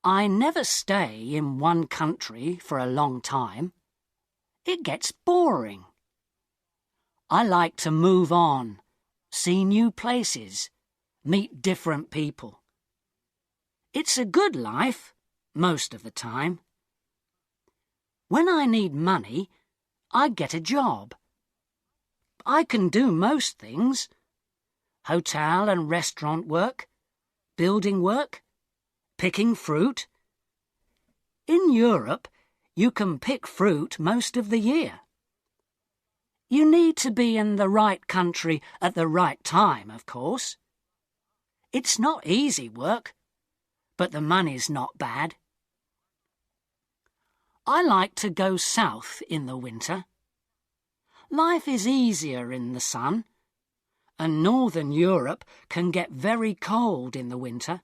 I never stay in one country for a long time. It gets boring. I like to move on, see new places, meet different people. It's a good life, most of the time. When I need money, I get a job. I can do most things. Hotel and restaurant work, building work, picking fruit. In Europe, you can pick fruit most of the year. You need to be in the right country at the right time, of course. It's not easy work, but the money's not bad. I like to go south in the winter. Life is easier in the sun, and Northern Europe can get very cold in the winter.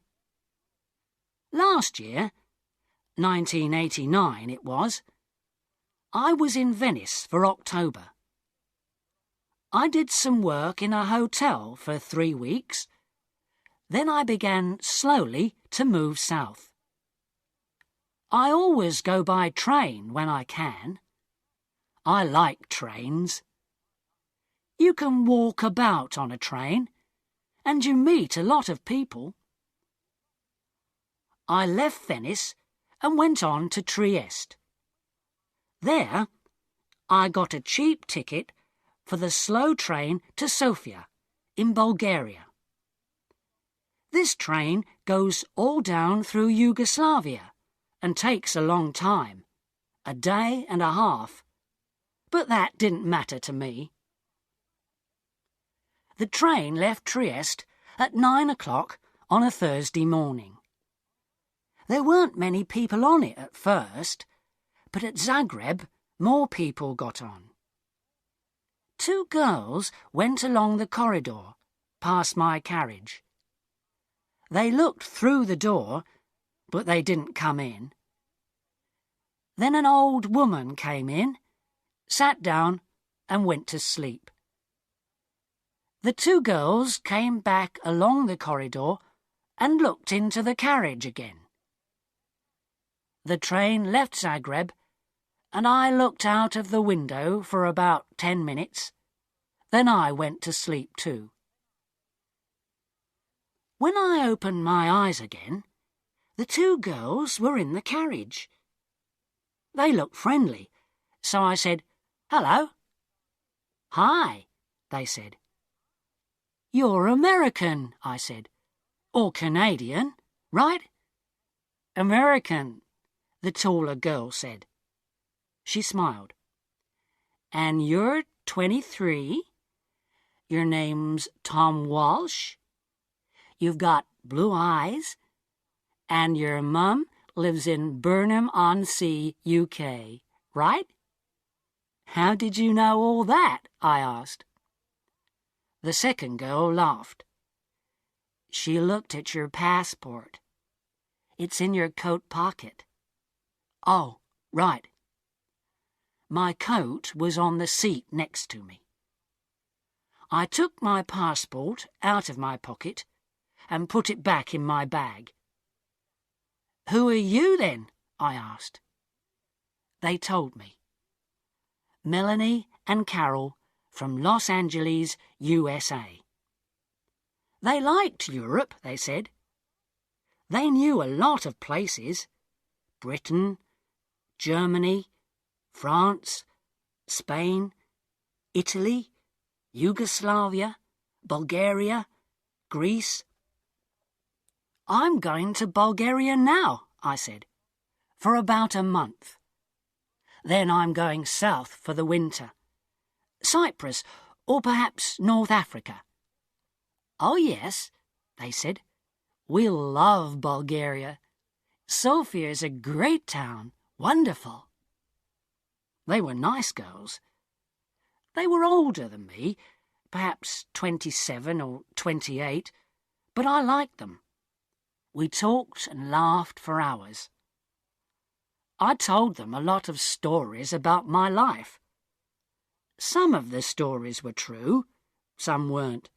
Last year, 1989 it was, I was in Venice for October. I did some work in a hotel for 3 weeks. Then I began slowly to move south. I always go by train when I can. I like trains. You can walk about on a train, and you meet a lot of people. I left Venice and went on to Trieste. There, I got a cheap ticket for the slow train to Sofia in Bulgaria. This train goes all down through Yugoslavia and takes a long time, a day and a half, but that didn't matter to me. The train left Trieste at 9 o'clock on a Thursday morning. There weren't many people on it at first, but at Zagreb more people got on. 2 girls went along the corridor, past my carriage. They looked through the door, but they didn't come in. Then an old woman came in, sat down and went to sleep. The 2 girls came back along the corridor and looked into the carriage again. The train left Zagreb, and I looked out of the window for about 10 minutes. Then I went to sleep too. When I opened my eyes again, the 2 girls were in the carriage. They looked friendly, so I said, "Hello." "Hi," they said. "You're American," I said. "Or Canadian, right?" "American," the taller girl said. She smiled. "And you're 23? Your name's Tom Walsh? You've got blue eyes? And your mum lives in Burnham-on-Sea, UK, right?" "How did you know all that?" I asked. The second girl laughed. "She looked at your passport. It's in your coat pocket." "Oh, right." My coat was on the seat next to me. I took my passport out of my pocket and put it back in my bag. "Who are you then?" I asked. They told me. Melanie and Carol from Los Angeles, USA. They liked Europe, they said. They knew a lot of places: Britain, Germany, France, Spain, Italy, Yugoslavia, Bulgaria, Greece. "I'm going to Bulgaria now," I said, "for about a month. Then I'm going south for the winter. Cyprus, or perhaps North Africa." "Oh, yes," they said. "We'll love Bulgaria. Sofia's a great town, wonderful." They were nice girls. They were older than me, perhaps 27 or 28, but I liked them. We talked and laughed for hours. I told them a lot of stories about my life. Some of the stories were true, some weren't.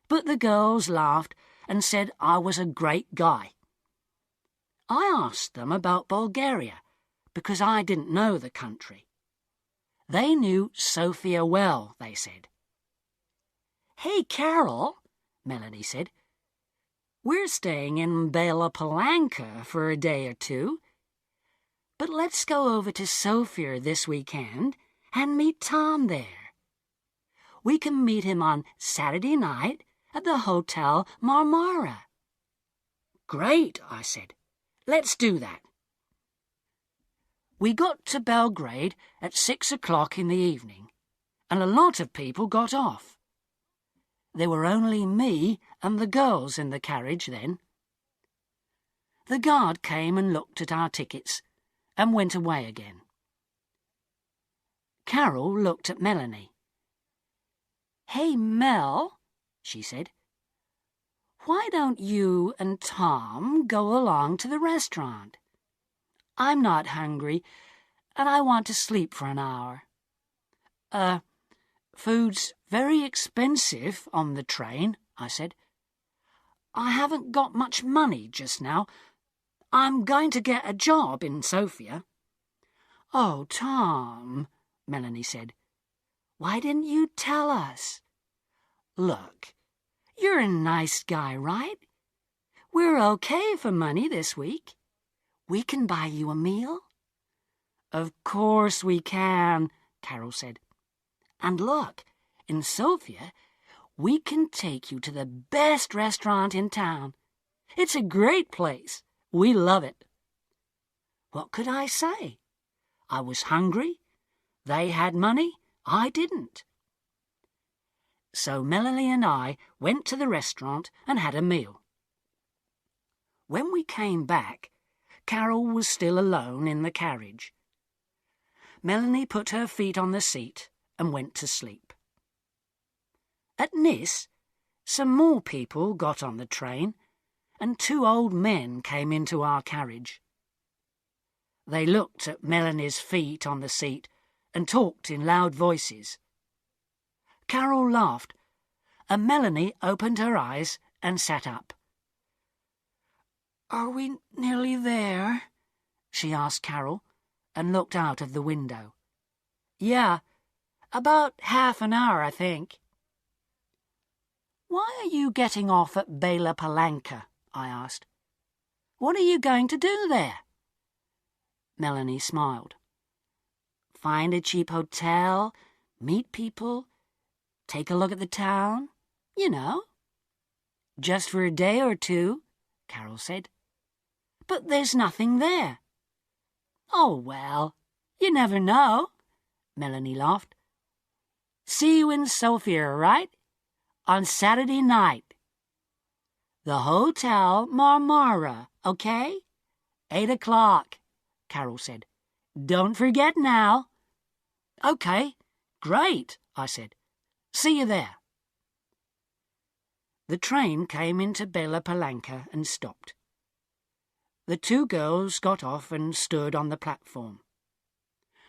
But the girls laughed and said I was a great guy. I asked them about Bulgaria, because I didn't know the country. They knew Sophia well, they said. "Hey, Carol," Melanie said, "we're staying in Bela Palanca for a day or two, but let's go over to Sofia this weekend and meet Tom there. We can meet him on Saturday night at the Hotel Marmara." "Great," I said. "Let's do that." We got to Belgrade at 6 o'clock in the evening, and a lot of people got off. There were only me and the girls in the carriage then. The guard came and looked at our tickets and went away again. Carol looked at Melanie. "Hey, Mel," she said, "why don't you and Tom go along to the restaurant? I'm not hungry, and I want to sleep for an hour." Food's very expensive on the train," I said. "I haven't got much money just now. I'm going to get a job in Sofia." "Oh, Tom," Melanie said, "why didn't you tell us? Look, you're a nice guy, right? We're okay for money this week. We can buy you a meal." "Of course we can," Carol said. "And look, in Sofia, we can take you to the best restaurant in town. It's a great place. We love it." What could I say? I was hungry. They had money. I didn't. So Melanie and I went to the restaurant and had a meal. When we came back, Carol was still alone in the carriage. Melanie put her feet on the seat and went to sleep. At Nis, some more people got on the train, and 2 old men came into our carriage. They looked at Melanie's feet on the seat and talked in loud voices. Carol laughed, and Melanie opened her eyes and sat up. "Are we nearly there?" she asked Carol, and looked out of the window. "Yeah, about half an hour, I think." "Why are you getting off at Bela Palanca?" I asked. "What are you going to do there?" Melanie smiled. "Find a cheap hotel, meet people, take a look at the town, you know." "Just for a day or two," Carol said. "But there's nothing there." "Oh, well, you never know," Melanie laughed. "See you in Sophia, right? On Saturday night. The Hotel Marmara, okay? 8 o'clock, Carol said. "Don't forget now." "Okay, great," I said. "See you there." The train came into Bela Palanca and stopped. The 2 girls got off and stood on the platform.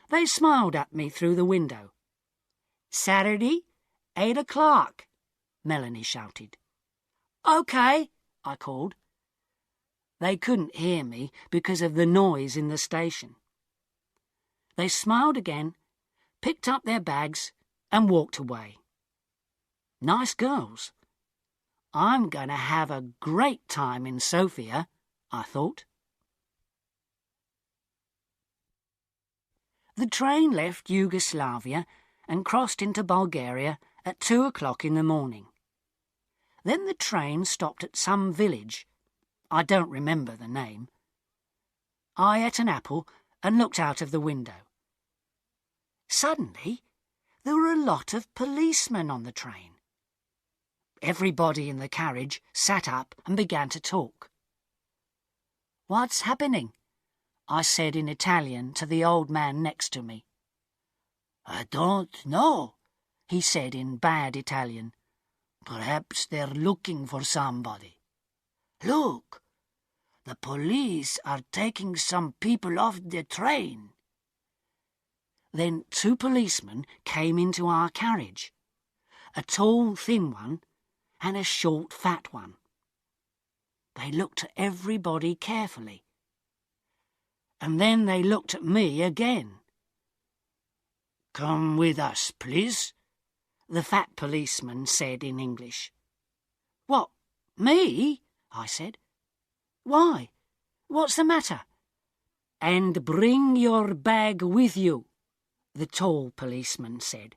They smiled at me through the window. "Saturday, 8 o'clock, Melanie shouted. "Okay," I called. They couldn't hear me because of the noise in the station. They smiled again, picked up their bags and walked away. Nice girls. I'm going to have a great time in Sofia, I thought. The train left Yugoslavia and crossed into Bulgaria at 2 o'clock in the morning. Then the train stopped at some village. I don't remember the name. I ate an apple and looked out of the window. Suddenly, there were a lot of policemen on the train. Everybody in the carriage sat up and began to talk. "What's happening?" I said in Italian to the old man next to me. "I don't know," he said in bad Italian. "Perhaps they're looking for somebody. Look, the police are taking some people off the train." Then 2 policemen came into our carriage, a tall, thin one and a short, fat one. They looked at everybody carefully and then they looked at me again. "Come with us, please," the fat policeman said in English. "What, me?" I said. "Why? What's the matter?" "And bring your bag with you," the tall policeman said.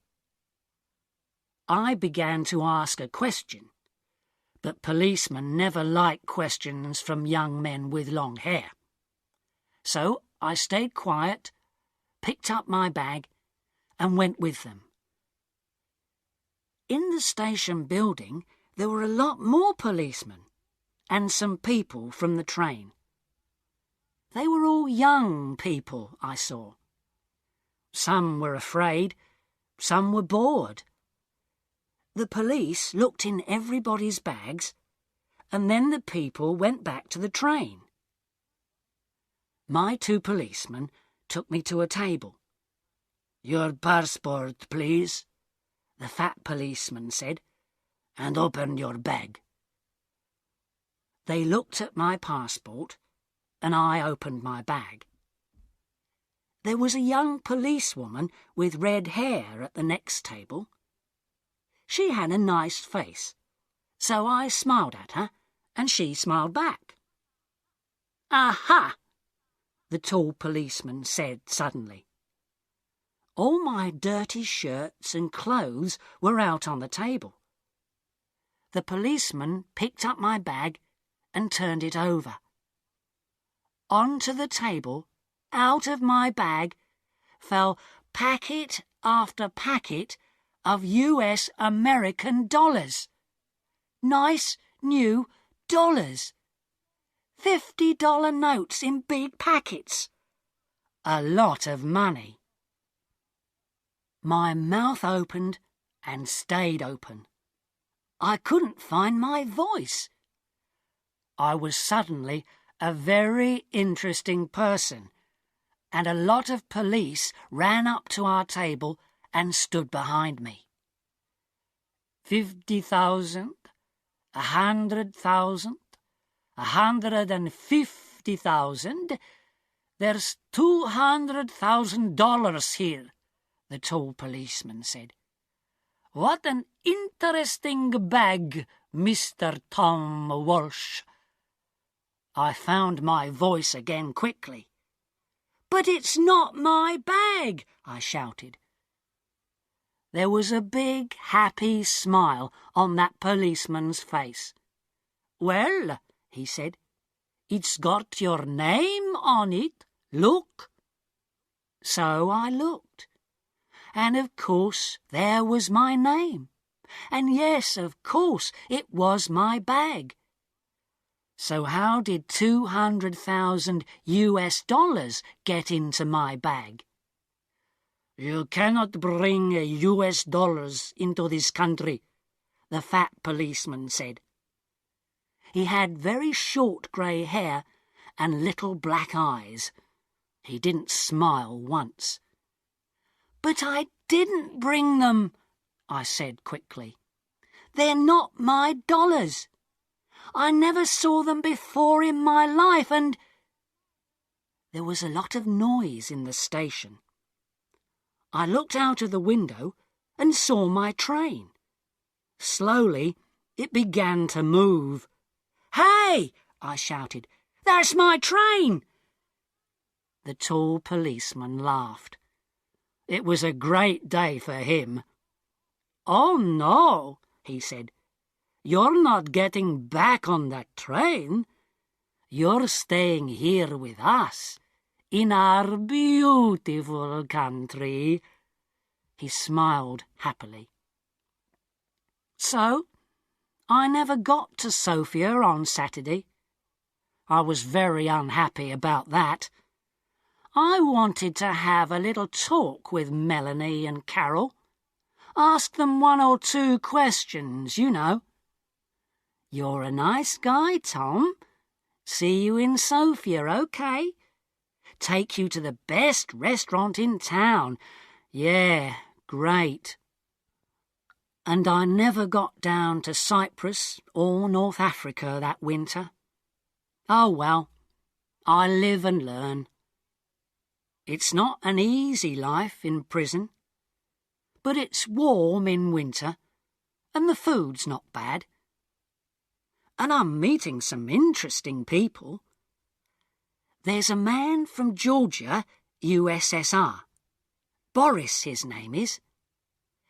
I began to ask a question, but policemen never like questions from young men with long hair. So I stayed quiet, picked up my bag, and went with them. In the station building, there were a lot more policemen and some people from the train. They were all young people, I saw. Some were afraid, some were bored. The police looked in everybody's bags, and then the people went back to the train. My two policemen took me to a table. "Your passport, please," the fat policeman said, "and open your bag." They looked at my passport, and I opened my bag. There was a young policewoman with red hair at the next table. She had a nice face, so I smiled at her, and she smiled back. "Aha!" the tall policeman said suddenly. All my dirty shirts and clothes were out on the table. The policeman picked up my bag and turned it over. Onto the table, out of my bag, fell packet after packet of US American dollars. Nice new dollars. $50 notes in big packets. A lot of money. My mouth opened and stayed open. I couldn't find my voice. I was suddenly a very interesting person, and a lot of police ran up to our table and stood behind me. 50,000, 100,000, 150,000. There's $200,000 here, the tall policeman said. "What an interesting bag, Mr. Tom Walsh." I found my voice again quickly. "But it's not my bag," I shouted. There was a big, happy smile on that policeman's face. "Well," he said, "it's got your name on it. Look." So I looked, and of course there was my name. And yes, of course, it was my bag. So how did 200,000 US dollars get into my bag? "You cannot bring US dollars into this country," the fat policeman said. He had very short grey hair and little black eyes. He didn't smile once. "But I didn't bring them," I said quickly. "They're not my dollars. I never saw them before in my life, and—" There was a lot of noise in the station. I looked out of the window and saw my train. Slowly, it began to move. "Hey!" I shouted. "That's my train!" The tall policeman laughed. It was a great day for him. "Oh, no," he said. "You're not getting back on that train. You're staying here with us, in our beautiful country." He smiled happily. So, I never got to Sophia on Saturday. I was very unhappy about that. I wanted to have a little talk with Melanie and Carol. Ask them one or two questions, you know. "You're a nice guy, Tom. See you in Sofia, okay? Take you to the best restaurant in town. Yeah, great." And I never got down to Cyprus or North Africa that winter. Oh well, I live and learn. It's not an easy life in prison, but it's warm in winter and the food's not bad. And I'm meeting some interesting people. There's a man from Georgia, USSR. Boris, his name is.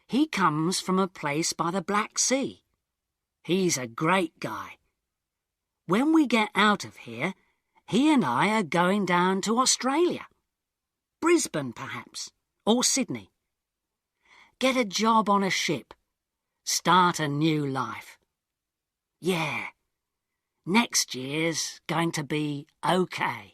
He comes from a place by the Black Sea. He's a great guy. When we get out of here, he and I are going down to Australia. Brisbane, perhaps, or Sydney. Get a job on a ship. Start a new life. Yeah, next year's going to be okay.